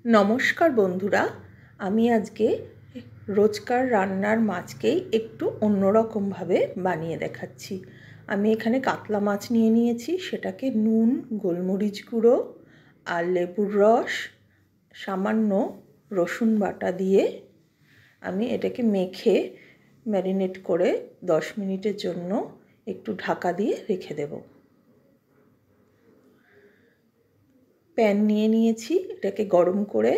নমস্কার বন্ধুরা, আমি আজকে রোজকার রান্নার মাছকেই একটু অন্যরকমভাবে বানিয়ে দেখাচ্ছি। আমি এখানে কাতলা মাছ নিয়ে নিয়েছি, সেটাকে নুন, গোলমরিচ গুঁড়ো আর লেবুর রস, সামান্য রসুন বাটা দিয়ে আমি এটাকে মেখে ম্যারিনেট করে 10 মিনিটের জন্য একটু ঢাকা দিয়ে রেখে দেব। প্যান নিয়ে নিয়েছি, এটাকে গরম করে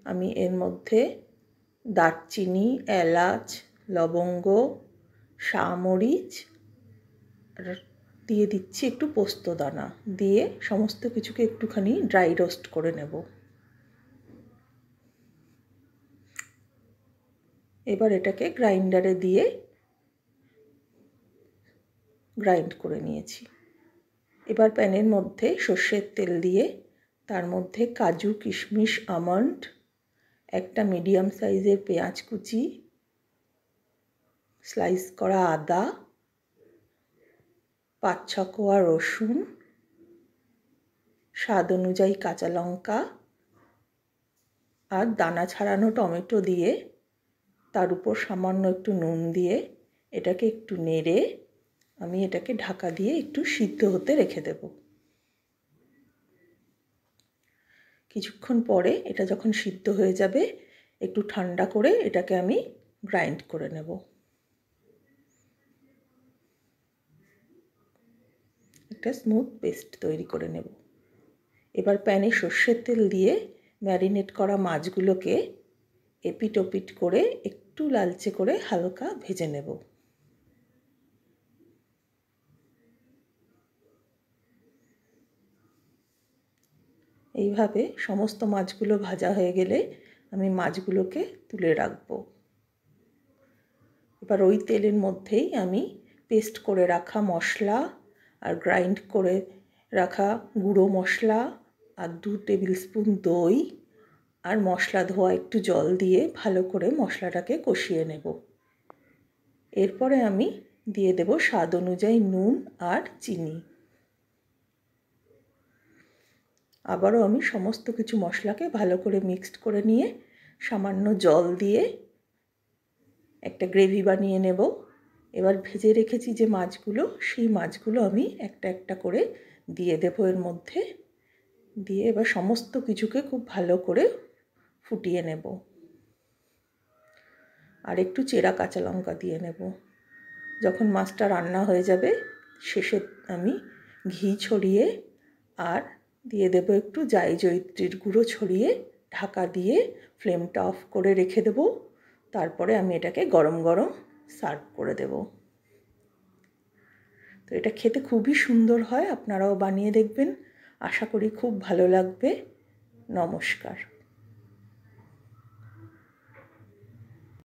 আমি এর মধ্যে দারচিনি, এলাচ, লবঙ্গ, শামরিচ আর দিয়ে দিচ্ছি একটু পোস্তদানা, দিয়ে সমস্ত কিছুকে একটুখানি ড্রাই রোস্ট করে নেব। এবার এটাকে গ্রাইন্ডারে দিয়ে গ্রাইন্ড করে নিয়েছি। এবার প্যানের মধ্যে সর্ষের তেল দিয়ে তার মধ্যে কাজু, কিশমিশ, আমন্ড, একটা মিডিয়াম সাইজের পেঁয়াজ কুচি, স্লাইস করা আদা, 5-6 কোয়া রসুন, স্বাদ অনুযায়ী কাঁচা লঙ্কা আর দানা ছাড়ানো টমেটো দিয়ে তার উপর সামান্য একটু নুন দিয়ে এটাকে একটু নেড়ে আমি এটাকে ঢাকা দিয়ে একটু সিদ্ধ হতে রেখে দেব। কিছুক্ষণ পরে এটা যখন সিদ্ধ হয়ে যাবে, একটু ঠান্ডা করে এটাকে আমি গ্রাইন্ড করে নেব। একটা স্মুথ পেস্ট তৈরি করে নেব। এবার প্যানে সর্ষের তেল দিয়ে ম্যারিনেট করা মাছগুলোকে এপিট ওপিট করে একটু লালচে করে হালকা ভেজে নেব। এইভাবে সমস্ত মাছগুলো ভাজা হয়ে গেলে আমি মাছগুলোকে তুলে রাখব। এবার ওই তেলের মধ্যেই আমি পেস্ট করে রাখা মশলা আর গ্রাইন্ড করে রাখা গুঁড়ো মশলা আর 2 টেবিল স্পুন দই আর মশলা ধোয়া একটু জল দিয়ে ভালো করে মশলাটাকে কষিয়ে নেব। এরপরে আমি দিয়ে দেব স্বাদ অনুযায়ী নুন আর চিনি। আবারও আমি সমস্ত কিছু মশলাকে ভালো করে মিক্সড করে নিয়ে সামান্য জল দিয়ে একটা গ্রেভি বানিয়ে নেব। এবার ভেজে রেখেছি যে মাছগুলো, সেই মাছগুলো আমি একটা একটা করে দিয়ে দেব এর মধ্যে, দিয়ে এবার সমস্ত কিছুকে খুব ভালো করে ফুটিয়ে নেব। আর একটু চেরা কাঁচা লঙ্কা দিয়ে নেব। যখন মাছটা রান্না হয়ে যাবে, শেষে আমি ঘি ছড়িয়ে আর দিয়ে দেব একটু জয়িত্রীর গুঁড়ো ছড়িয়ে ঢাকা দিয়ে ফ্লেমটা অফ করে রেখে দেব। তারপরে আমি এটাকে গরম গরম সার্ভ করে দেব। তো এটা খেতে খুবই সুন্দর হয়, আপনারাও বানিয়ে দেখবেন, আশা করি খুব ভালো লাগবে। নমস্কার।